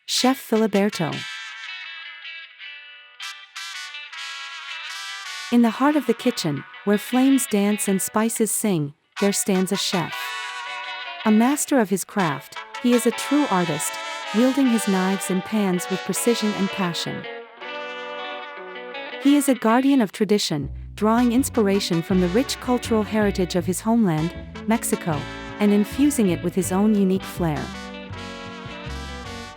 Chef Filiberto. In the heart of the kitchen, where flames dance and spices sing, there stands a chef. A master of his craft, he is a true artist, wielding his knives and pans with precision and passion. He is a guardian of tradition, drawing inspiration from the rich cultural heritage of his homeland, Mexico, and infusing it with his own unique flair.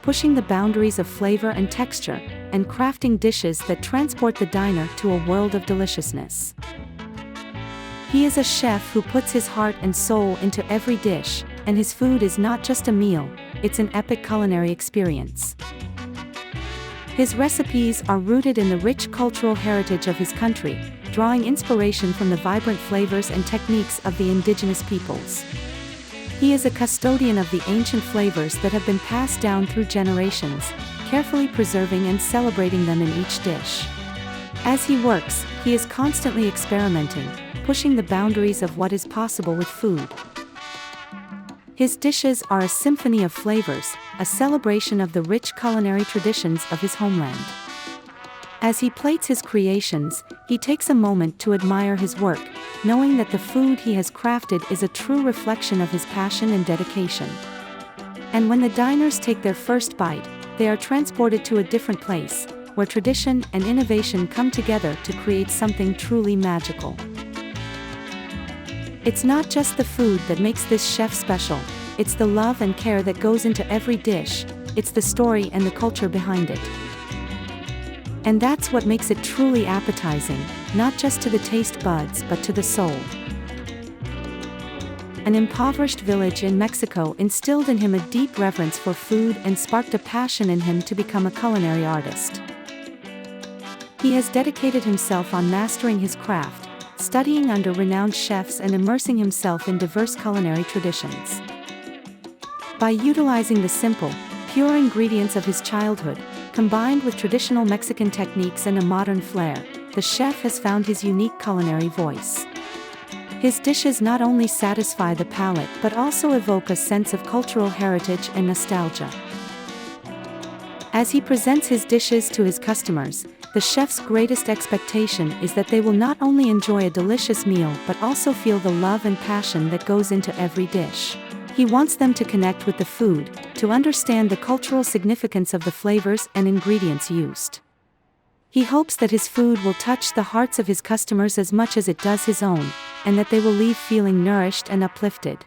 Pushing the boundaries of flavor and texture, and crafting dishes that transport the diner to a world of deliciousness. He is a chef who puts his heart and soul into every dish, and his food is not just a meal, it's an epic culinary experience. His recipes are rooted in the rich cultural heritage of his country, drawing inspiration from the vibrant flavors and techniques of the indigenous peoples. He is a custodian of the ancient flavors that have been passed down through generations, carefully preserving and celebrating them in each dish. As he works, he is constantly experimenting, pushing the boundaries of what is possible with food. His dishes are a symphony of flavors, a celebration of the rich culinary traditions of his homeland. As he plates his creations, he takes a moment to admire his work, knowing that the food he has crafted is a true reflection of his passion and dedication. And when the diners take their first bite, they are transported to a different place, where tradition and innovation come together to create something truly magical. It's not just the food that makes this chef special, it's the love and care that goes into every dish, it's the story and the culture behind it. And that's what makes it truly appetizing, not just to the taste buds but to the soul. An impoverished village in Mexico instilled in him a deep reverence for food and sparked a passion in him to become a culinary artist. He has dedicated himself on mastering his craft, studying under renowned chefs and immersing himself in diverse culinary traditions. By utilizing the simple, pure ingredients of his childhood, combined with traditional Mexican techniques and a modern flair, the chef has found his unique culinary voice. His dishes not only satisfy the palate but also evoke a sense of cultural heritage and nostalgia. As he presents his dishes to his customers, the chef's greatest expectation is that they will not only enjoy a delicious meal but also feel the love and passion that goes into every dish. He wants them to connect with the food, to understand the cultural significance of the flavors and ingredients used. He hopes that his food will touch the hearts of his customers as much as it does his own, and that they will leave feeling nourished and uplifted.